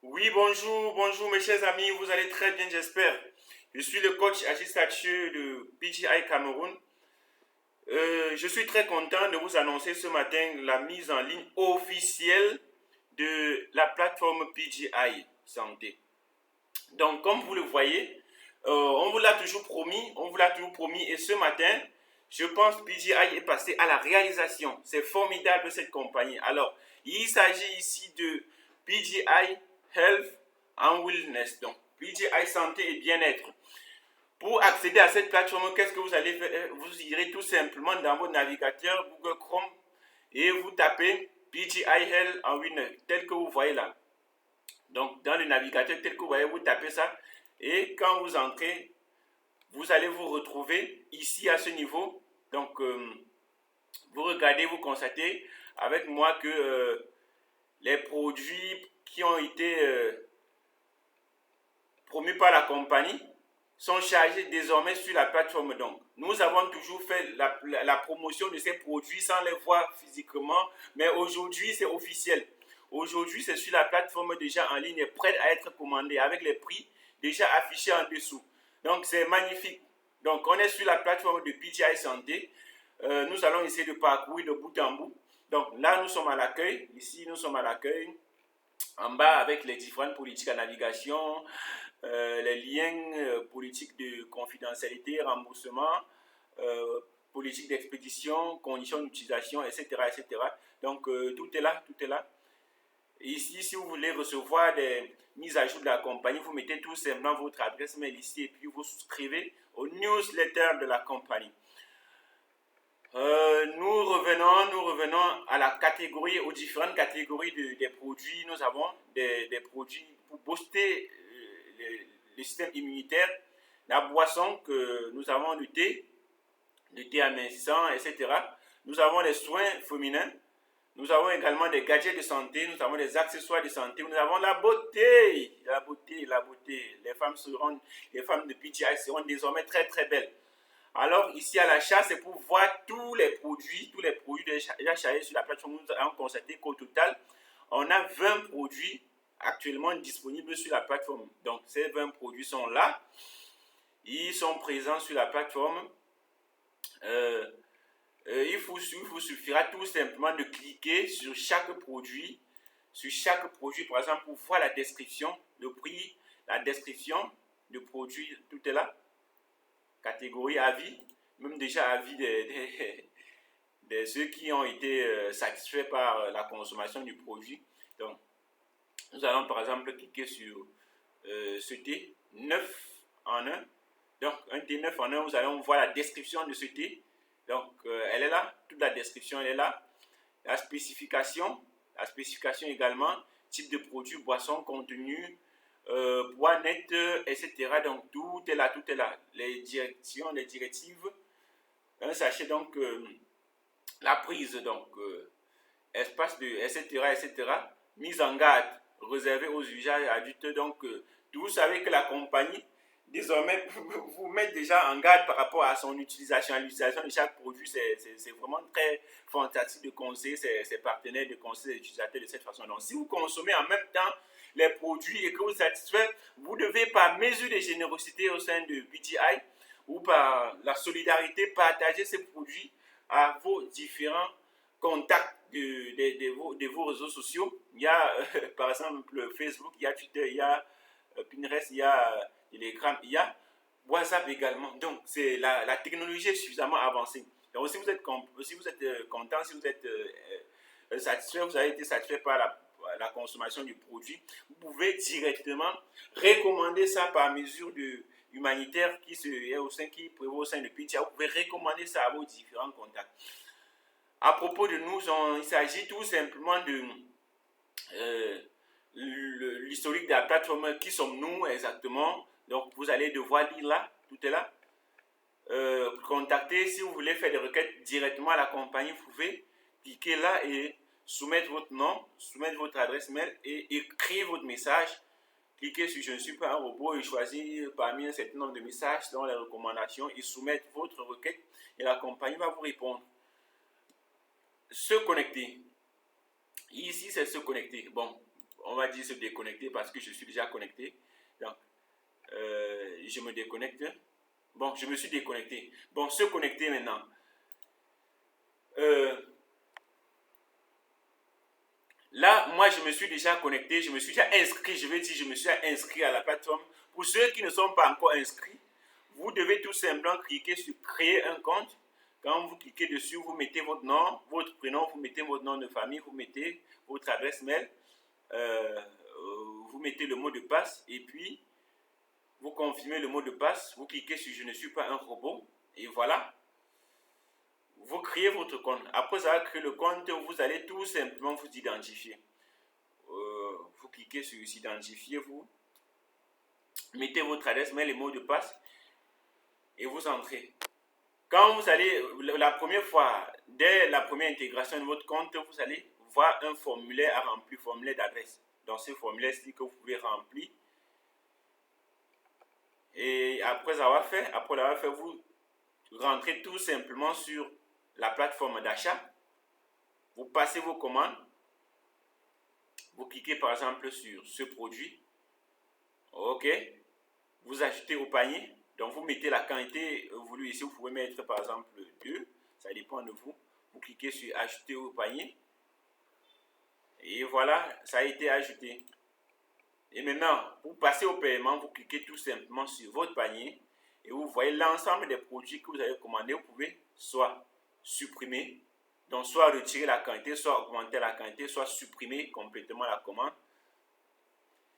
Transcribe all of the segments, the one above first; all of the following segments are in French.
Oui, bonjour mes chers amis, vous allez très bien, j'espère. Je suis le coach Agis Sathieu de PGI Cameroun. Je suis très content de vous annoncer ce matin la mise en ligne officielle de la plateforme PGI Santé. Donc, comme vous le voyez, on vous l'a toujours promis, et ce matin, je pense que PGI est passé à la réalisation. C'est formidable cette compagnie. Alors, il s'agit ici de PGI Health and Wellness, donc PGI Santé et Bien-être. Pour accéder à cette plateforme, qu'est-ce que vous allez faire? Vous irez tout simplement dans votre navigateur Google Chrome et vous tapez PGI Health and Wellness, tel que vous voyez là. Donc, dans le navigateur tel que vous voyez, vous tapez ça et quand vous entrez, vous allez vous retrouver ici à ce niveau. Donc, vous regardez, vous constatez avec moi que les produits qui ont été promus par la compagnie sont chargés désormais sur la plateforme. Donc, nous avons toujours fait la promotion de ces produits sans les voir physiquement, mais aujourd'hui, c'est officiel. Aujourd'hui, c'est sur la plateforme déjà en ligne, prête à être commandée avec les prix déjà affichés en dessous. Donc, c'est magnifique. Donc, on est sur la plateforme de PGI Santé. Nous allons essayer de parcourir de bout en bout. Donc, là, nous sommes à l'accueil. Ici, nous sommes à l'accueil. En bas, avec les différentes politiques à navigation, les liens politiques de confidentialité, remboursement, politique d'expédition, conditions d'utilisation, etc., etc. Donc, tout est là, tout est là. Ici, si vous voulez recevoir des mises à jour de la compagnie, vous mettez tout simplement votre adresse mail ici et puis vous souscrivez au newsletter de la compagnie. Nous revenons à la catégorie, aux différentes catégories des produits. Nous avons des produits pour booster le système immunitaire, la boisson que nous avons le thé amincissant, etc. Nous avons les soins féminins. Nous avons également des gadgets de santé, nous avons des accessoires de santé, nous avons la beauté, la beauté, la beauté. Les femmes de PGI seront désormais très très belles. Alors ici à l'achat, c'est pour voir tous les produits déjà chargés sur la plateforme. Nous avons constaté qu'au total, on a 20 produits actuellement disponibles sur la plateforme. Donc ces 20 produits sont là, ils sont présents sur la plateforme. Il vous suffira tout simplement de cliquer sur chaque produit, par exemple pour voir la description, le prix, la description du produit, tout est là. Catégorie avis, même déjà avis de ceux qui ont été satisfaits par la consommation du produit. Donc, nous allons par exemple cliquer sur ce thé 9 en 1. Donc, un thé 9 en 1, nous allons voir la description de ce thé. Donc, elle est là, toute la description elle est là. La spécification également, type de produit, boisson, contenu, poids net, etc. Donc, tout est là, tout est là. Les directions, les directives, un sachet, donc, la prise, donc, espace de, etc., etc. Mise en garde, réservée aux usages adultes. Donc, vous savez que la compagnie, désormais, vous met déjà en garde par rapport à son utilisation, à l'utilisation de chaque produit. C'est vraiment très fantastique de conseiller ses partenaires, de conseiller les utilisateurs de cette façon. Donc, si vous consommez en même temps les produits et que vous satisfaites, vous devez, par mesure de générosité au sein de BGI ou par la solidarité, partager ces produits à vos différents contacts de vos réseaux sociaux. Il y a par exemple Facebook, il y a Twitter, il y a Pinterest, il y a Telegram, il y a WhatsApp également. Donc, la technologie est suffisamment avancée. Donc, si vous êtes content, si vous êtes satisfait, vous avez été satisfait par la consommation du produit, vous pouvez directement recommander ça par mesure de humanitaire qui prévaut au sein de PGI. Vous pouvez recommander ça à vos différents contacts. À propos de nous, il s'agit tout simplement de l'historique de la plateforme. Qui sommes-nous exactement? Donc, vous allez devoir lire là, tout est là. Contacter, si vous voulez faire des requêtes directement à la compagnie, vous pouvez cliquer là et soumettre votre nom, soumettre votre adresse mail et écrire votre message. Cliquez sur je ne suis pas un robot et choisir parmi un certain nombre de messages dans les recommandations et soumettre votre requête et la compagnie va vous répondre. Se connecter. Ici, c'est se connecter. Bon, on va dire se déconnecter parce que je suis déjà connecté. Donc, je me déconnecte. Bon, je me suis déconnecté. Bon, se connecter maintenant. Là, moi, je me suis déjà connecté, je me suis déjà inscrit, je vais dire, je me suis inscrit à la plateforme. Pour ceux qui ne sont pas encore inscrits, vous devez tout simplement cliquer sur créer un compte. Quand vous cliquez dessus, vous mettez votre nom, votre prénom, vous mettez votre nom de famille, vous mettez votre adresse mail, vous mettez le mot de passe et puis vous confirmez le mot de passe, vous cliquez sur je ne suis pas un robot et voilà. Vous créez votre compte. Après avoir créé le compte, vous allez tout simplement vous identifier. Vous cliquez sur s'identifier, vous mettez votre adresse mail et mot de passe et vous entrez. Quand vous allez, la première fois, dès la première intégration de votre compte, vous allez voir un formulaire à remplir, formulaire d'adresse. Dans ce formulaire-ci que vous pouvez remplir. Et après l'avoir fait, vous rentrez tout simplement sur la plateforme d'achat. Vous passez vos commandes. Vous cliquez par exemple sur ce produit. OK. Vous ajoutez au panier. Donc vous mettez la quantité voulue ici. Vous pouvez mettre par exemple 2. Ça dépend de vous. Vous cliquez sur ajouter au panier. Et voilà, ça a été ajouté. Et maintenant, pour passer au paiement, vous cliquez tout simplement sur votre panier. Et vous voyez l'ensemble des produits que vous avez commandés. Vous pouvez soit supprimer, donc soit retirer la quantité, soit augmenter la quantité, soit supprimer complètement la commande.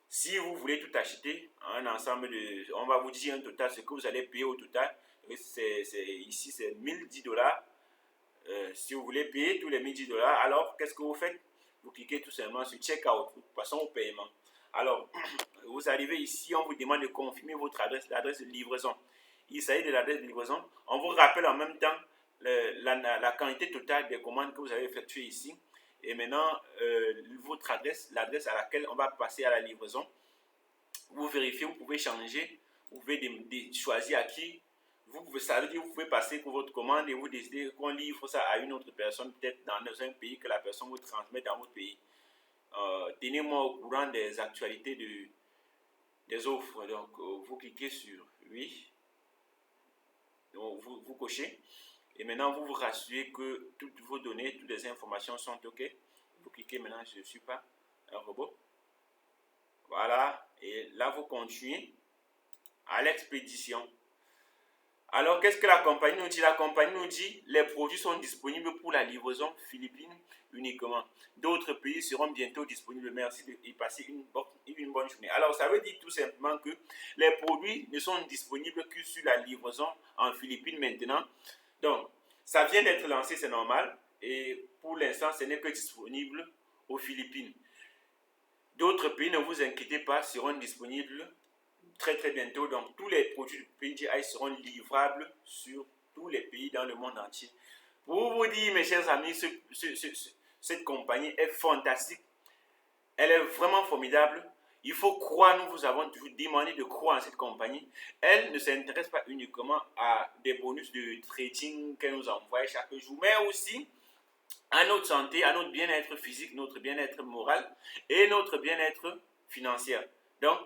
Si vous voulez tout acheter, un ensemble de, on va vous dire un total, ce que vous allez payer au total. Ici, c'est 1010 $. Si vous voulez payer tous les 1010 $, alors qu'est-ce que vous faites? Vous cliquez tout simplement sur Checkout. Passons au paiement. Alors, vous arrivez ici, on vous demande de confirmer votre adresse, l'adresse de livraison. Il s'agit de l'adresse de livraison. On vous rappelle en même temps la quantité totale des commandes que vous avez effectuées ici. Et maintenant, votre adresse, l'adresse à laquelle on va passer à la livraison. Vous vérifiez, vous pouvez changer, vous pouvez choisir à qui. Ça veut dire que vous pouvez passer pour votre commande et vous décidez qu'on livre ça à une autre personne, peut-être dans un pays que la personne vous transmet dans votre pays. Tenez-moi au courant des actualités des offres. Donc, vous cliquez sur oui. Donc, vous cochez. Et maintenant, vous vous rassurez que toutes vos données, toutes les informations sont OK. Vous cliquez maintenant, je ne suis pas un robot. Voilà. Et là, vous continuez à l'expédition. Alors, qu'est-ce que la compagnie nous dit? La compagnie nous dit les produits sont disponibles pour la livraison Philippines uniquement. D'autres pays seront bientôt disponibles. Merci de passer une bonne journée. Alors, ça veut dire tout simplement que les produits ne sont disponibles que sur la livraison en Philippines maintenant. Donc, ça vient d'être lancé, c'est normal. Et pour l'instant, ce n'est que disponible aux Philippines. D'autres pays, ne vous inquiétez pas, seront disponibles très très bientôt. Donc tous les produits du PGI seront livrables sur tous les pays dans le monde entier. Pour vous dire, mes chers amis, cette compagnie est fantastique. Elle est vraiment formidable. Il faut croire, nous vous avons toujours demandé de croire en cette compagnie. Elle ne s'intéresse pas uniquement à des bonus de trading qu'elle nous envoie chaque jour, mais aussi à notre santé, à notre bien-être physique, notre bien-être moral et notre bien-être financier. Donc,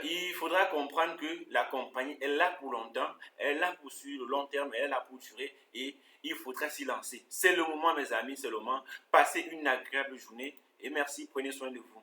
il faudra comprendre que la compagnie est là pour longtemps, elle est là pour sur le long terme, elle est là pour durer et il faudra s'y lancer. C'est le moment, mes amis, c'est le moment. Passez une agréable journée et merci, prenez soin de vous.